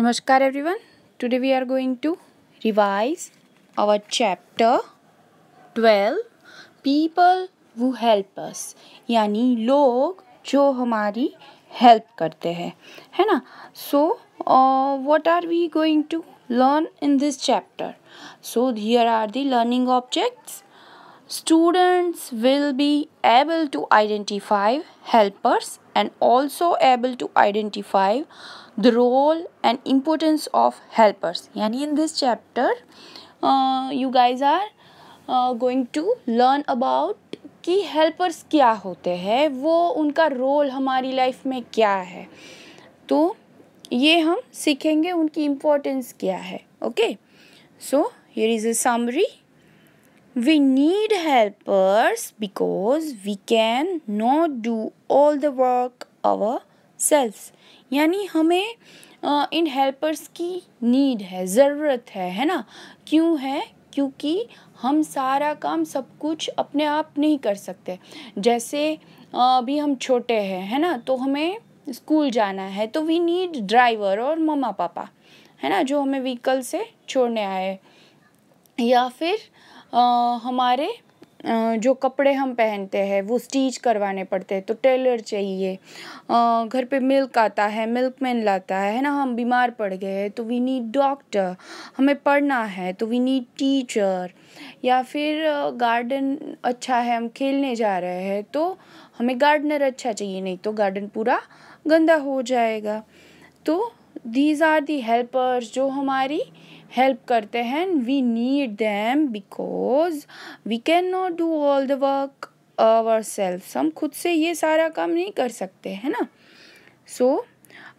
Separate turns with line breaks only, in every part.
Namaskar everyone. Today we are going to revise our chapter 12 People who help us यानी लोग जो हमारी help करते हैं है ना. So what are we going to learn in this chapter? So here are the learning objects. Students will be able to identify helpers and also able to identify the role and importance of helpers. Yani in this chapter you guys are going to learn about कि helpers क्या होते हैं, वो उनका role हमारी life में क्या है. तो ये हम सीखेंगे उनकी इम्पोर्टेंस क्या है. Okay, so here is a summary. We need helpers because we can not do all the work ourselves. यानी हमें इन हेल्पर्स की नीड है, ज़रूरत है ना. क्यों है? क्योंकि हम सारा काम सब कुछ अपने आप नहीं कर सकते. जैसे अभी हम छोटे हैं है ना, तो हमें स्कूल जाना है तो वी नीड ड्राइवर और मम्मा पापा है ना, जो हमें व्हीकल से छोड़ने आए. या फिर हमारे जो कपड़े हम पहनते हैं वो स्टिच करवाने पड़ते हैं तो टेलर चाहिए. घर पे मिल्क आता है, मिल्कमैन लाता है ना. हम बीमार पड़ गए हैं तो वी नीड डॉक्टर. हमें पढ़ना है तो वी नीड टीचर. या फिर गार्डन अच्छा है, हम खेलने जा रहे हैं तो हमें गार्डनर अच्छा चाहिए, नहीं तो गार्डन पूरा गंदा हो जाएगा. तो दीज आर दी हेल्पर्स जो हमारी हेल्प करते हैं. We need them because we can not do all the work ourselves. हम खुद से ये सारा काम नहीं कर सकते है ना. So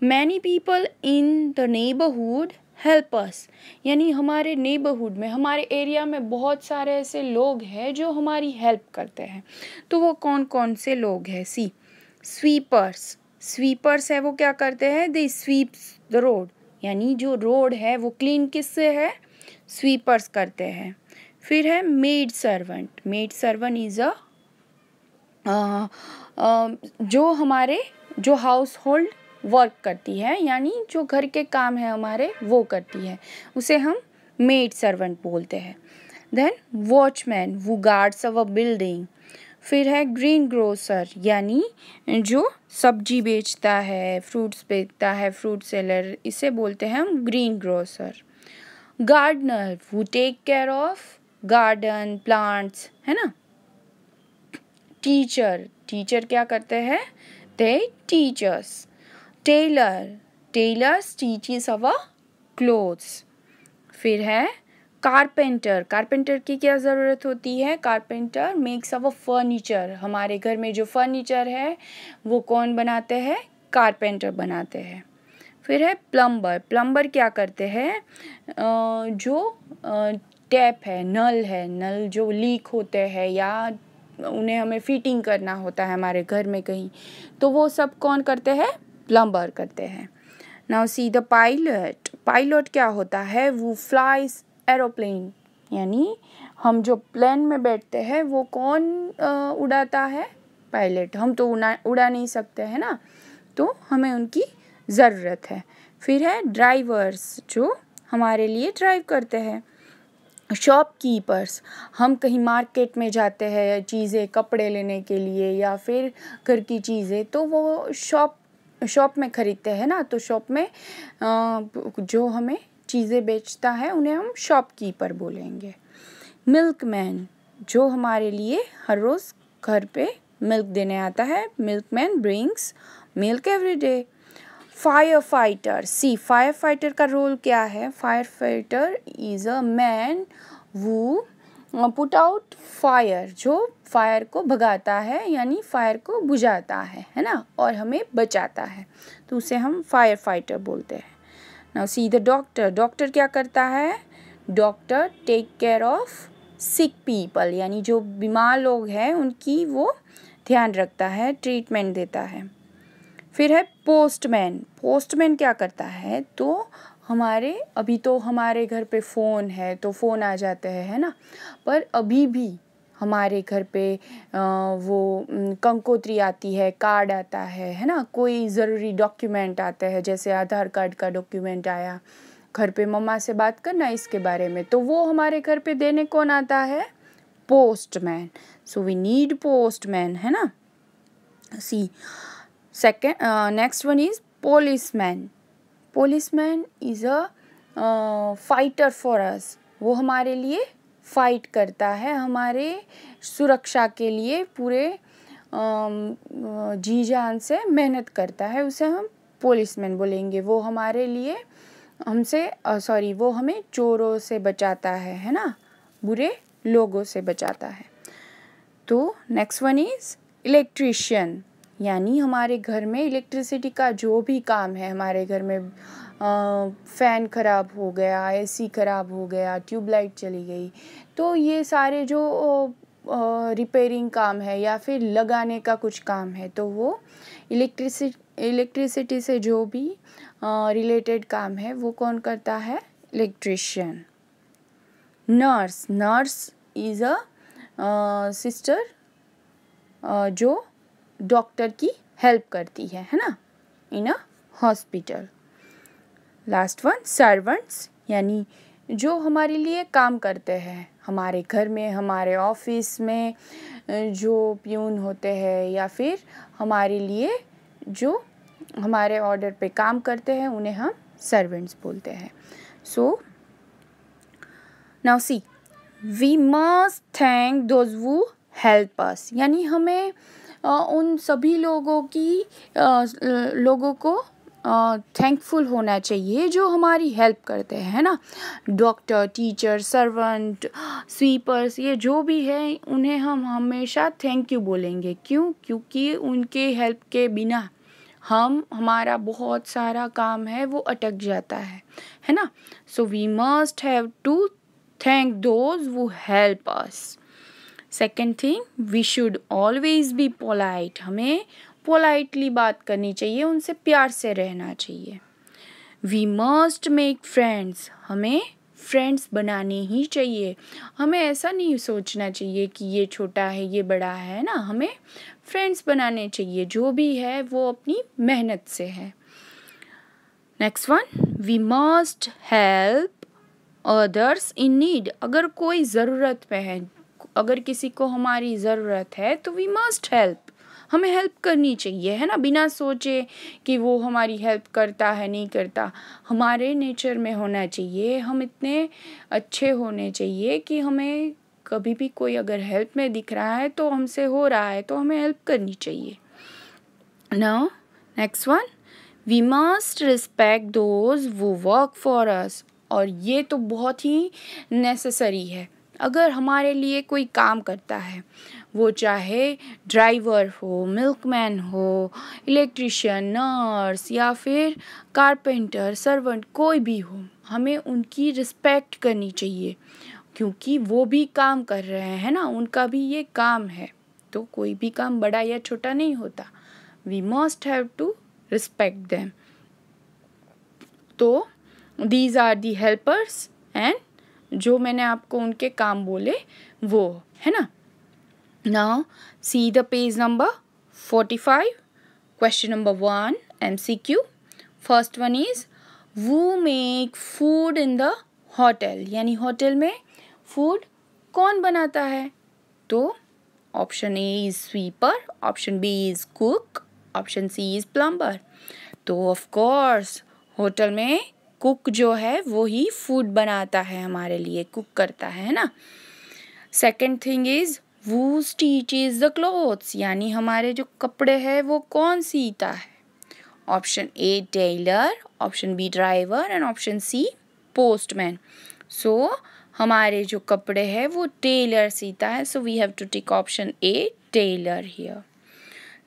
many people in the neighbourhood help us. यानी हमारे नेबरहुड में, हमारे एरिया में बहुत सारे ऐसे लोग हैं जो हमारी हेल्प करते हैं. तो वो कौन कौन से लोग हैं? सी, स्वीपर्स. स्वीपर्स है वो क्या करते हैं? दे स्वीप्स द रोड. यानी जो रोड है वो क्लीन किससे है? स्वीपर्स करते हैं. फिर है maid servant. Maid servant is a जो हमारे जो हाउस होल्ड वर्क करती है, यानी जो घर के काम है हमारे वो करती है, उसे हम मेड सर्वेंट बोलते हैं. देन वॉचमैन वो गार्ड्स अवर बिल्डिंग. फिर है ग्रीन ग्रोसर, यानी जो सब्जी बेचता है, फ्रूट्स बेचता है, फ्रूट सेलर, इसे बोलते हैं हम ग्रीन ग्रोसर. गार्डनर वो take care of garden plants है ना. टीचर, टीचर क्या करते हैं? They teachers. Tailor, tailors teaches our clothes. फिर है कारपेंटर. कारपेंटर की क्या ज़रूरत होती है? Carpenter makes our furniture. हमारे घर में जो फर्नीचर है वो कौन बनाते हैं? कारपेंटर बनाते हैं. फिर है प्लम्बर. प्लम्बर क्या करते हैं? जो टैप है, नल है, नल जो लीक होते हैं या उन्हें हमें फिटिंग करना होता है हमारे घर में कहीं, तो वो सब कौन करते हैं? प्लम्बर करते हैं. Now see the pilot. Pilot क्या होता है? वो फ्लाइज एरोप्लेन. यानी हम जो प्लेन में बैठते हैं वो कौन उड़ाता है? पायलट. हम तो उड़ा नहीं सकते है ना, तो हमें उनकी ज़रूरत है. फिर है ड्राइवर्स जो हमारे लिए ड्राइव करते हैं. शॉपकीपर्स, हम कहीं मार्केट में जाते हैं चीज़ें कपड़े लेने के लिए या फिर घर की चीज़ें, तो वो शॉप में ख़रीदते हैं ना. तो शॉप में जो हमें चीज़ें बेचता है उन्हें हम शॉपकीपर बोलेंगे. मिल्कमैन जो हमारे लिए हर रोज़ घर पे मिल्क देने आता है. Milkman brings milk every day. Firefighter. See, firefighter का रोल क्या है? Firefighter is a man who put out fire, जो फायर को भगाता है यानी फायर को बुझाता है ना, और हमें बचाता है, तो उसे हम फायर फाइटर बोलते हैं. Now see the doctor. Doctor क्या करता है? Doctor take care of sick people, यानी जो बीमार लोग हैं उनकी वो ध्यान रखता है, ट्रीटमेंट देता है. फिर है पोस्टमैन. पोस्टमैन क्या करता है? तो अभी तो हमारे घर पे फ़ोन है तो फ़ोन आ जाते हैं है ना, पर अभी भी हमारे घर पे वो कंकोत्री आती है, कार्ड आता है ना, कोई ज़रूरी डॉक्यूमेंट आता है, जैसे आधार कार्ड का डॉक्यूमेंट आया, घर पे मम्मा से बात करना इसके बारे में, तो वो हमारे घर पे देने कौन आता है? Postman. So we need postman, है ना. सी second next one is policeman. Policeman is a fighter for us. वो हमारे लिए फाइट करता है, हमारे सुरक्षा के लिए पूरे जी जान से मेहनत करता है, उसे हम पुलिसमैन बोलेंगे. वो हमारे लिए वो हमें चोरों से बचाता है ना, बुरे लोगों से बचाता है. तो नेक्स्ट वन इज इलेक्ट्रिशियन, यानी हमारे घर में इलेक्ट्रिसिटी का जो भी काम है, हमारे घर में फ़ैन ख़राब हो गया, एसी ख़राब हो गया, ट्यूबलाइट चली गई, तो ये सारे जो रिपेयरिंग काम है या फिर लगाने का कुछ काम है, तो वो इलेक्ट्रिसिटी से जो भी रिलेटेड काम है वो कौन करता है? Electrician. Nurse is a sister जो डॉक्टर की हेल्प करती है ना, in a hospital. Last one servants, यानी जो हमारे लिए काम करते हैं, हमारे घर में, हमारे ऑफिस में जो प्यून होते हैं या फिर हमारे लिए जो हमारे ऑर्डर पे काम करते हैं, उन्हें हम सर्वेंट्स बोलते हैं. So now see, we must thank those who help us, यानी हमें उन सभी लोगों को थैंकफुल होना चाहिए जो हमारी हेल्प करते हैं, है ना. डॉक्टर, टीचर, सर्वेंट, स्वीपर्स, ये जो भी है उन्हें हम हमेशा थैंक यू बोलेंगे. क्यों? क्योंकि उनके हेल्प के बिना हमारा बहुत सारा काम है वो अटक जाता है ना. So we must have to thank those who help us. Second thing, we should always be polite, हमें पोलाइटली बात करनी चाहिए, उनसे प्यार से रहना चाहिए. वी मस्ट मेक फ्रेंड्स, हमें फ्रेंड्स बनाने ही चाहिए, हमें ऐसा नहीं सोचना चाहिए कि ये छोटा है ये बड़ा है ना, हमें फ्रेंड्स बनाने चाहिए, जो भी है वो अपनी मेहनत से है. Next one, we must help others in need, अगर कोई ज़रूरत में है, अगर किसी को हमारी ज़रूरत है तो वी मस्ट हेल्प, हमें हेल्प करनी चाहिए, है ना, बिना सोचे कि वो हमारी हेल्प करता है नहीं करता. हमारे नेचर में होना चाहिए, हम इतने अच्छे होने चाहिए कि हमें कभी भी कोई अगर हेल्प में दिख रहा है तो हमसे हो रहा है तो हमें हेल्प करनी चाहिए. Now next one, we must respect those who work for us, और ये तो बहुत ही नेसेसरी है. अगर हमारे लिए कोई काम करता है, वो चाहे ड्राइवर हो, मिल्कमैन हो, इलेक्ट्रिशियन, नर्स या फिर कारपेंटर, सर्वेंट, कोई भी हो, हमें उनकी रिस्पेक्ट करनी चाहिए, क्योंकि वो भी काम कर रहे हैं ना, उनका भी ये काम है, तो कोई भी काम बड़ा या छोटा नहीं होता. We must have to respect them. तो these are the helpers, and जो मैंने आपको उनके काम बोले वो, है ना. Now see the page number 45. Question number 1 MCQ. First one is, who make food in the hotel, यानी होटल में फूड कौन बनाता है? तो option A is sweeper, option B is cook, option C is plumber. तो of course hotel में cook जो है वो ही फूड बनाता है हमारे लिए, कुक करता है ना. Second thing is, who stitches the clothes, यानी हमारे जो कपड़े हैं वो कौन सीता है? Option A tailor, option B driver and option C postman. So हमारे जो कपड़े हैं वो टेलर सीता है, so we have to tick option A tailor here.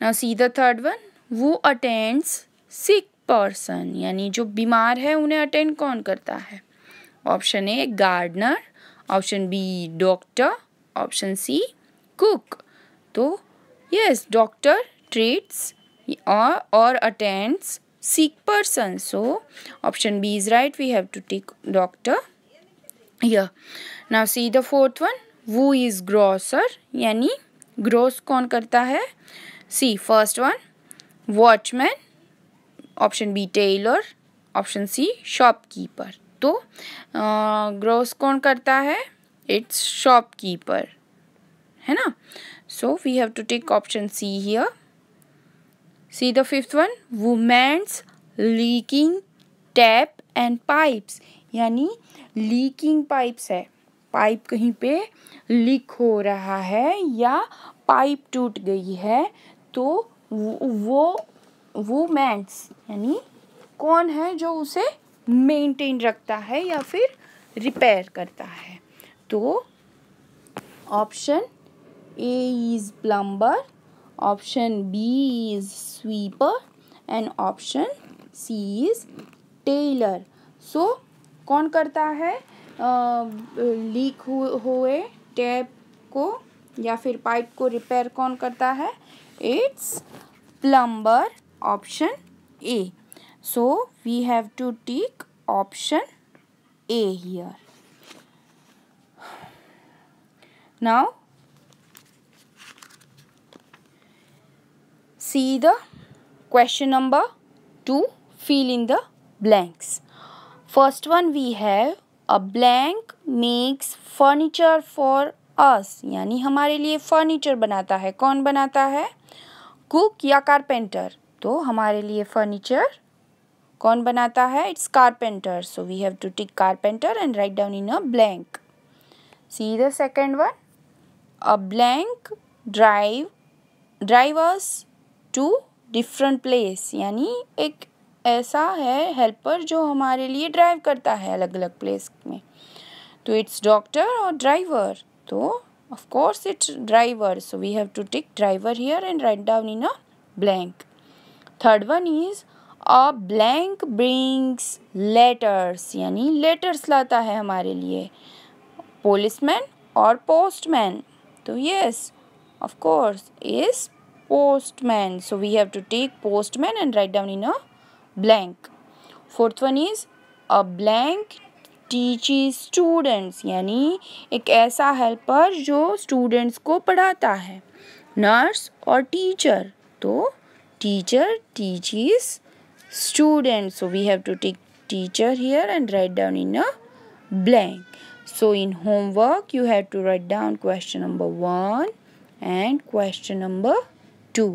Now see the third one, who attends sick person, यानी जो बीमार है उन्हें अटेंड कौन करता है? Option A gardener, option B doctor, option C cook. तो yes, doctor treats or attends sick person, so option B is right, we have to take doctor here. Now see the fourth one, who is grocer यानी ग्रोस कौन करता है? See first one watchman, option B tailor, option C shopkeeper. तो ग्रोस कौन करता है? इट्स शॉपकीपर, है ना? So we have to take option C here. See the fifth one women's leaking tap and pipes यानी लीकिंग पाइप्स है, pipe कहीं पे लीक हो रहा है या पाइप टूट गई है, तो वो वुमेन्स यानी कौन है जो उसे मेंटेन रखता है या फिर रिपेयर करता है? तो option A is plumber, option B is sweeper and option C is tailor. So कौन करता है लीक हुए टैप को या फिर पाइप को रिपेयर कौन करता है? It's plumber, option A. So we have to tick option A here. Now see the question number 2, fill in the blanks. First one we have a blank makes furniture for us यानी हमारे लिए furniture बनाता है। कौन बनाता है? Cook या carpenter? तो हमारे लिए फर्नीचर कौन बनाता है? It's carpenter. So we have to tick carpenter and write down in a blank. See the second one a blank drive us to different place यानी एक ऐसा है हेल्पर जो हमारे लिए ड्राइव करता है अलग अलग प्लेस में। तो इट्स डॉक्टर और ड्राइवर, तो of course it's driver. So we have to tick driver here and write down in a blank. Third one is a blank brings letters यानी लेटर्स लाता है हमारे लिए पुलिसमैन और पोस्टमैन। तो yes, of course, is postman. So we have to take postman and write down in a blank. Fourth one is a blank teaches students यानी एक ऐसा हेल्पर जो स्टूडेंट्स को पढ़ाता है, नर्स और टीचर। तो teacher teaches students. So we have to take teacher here and write down in a blank. So in homework you have to write down question number 1 and question number 2.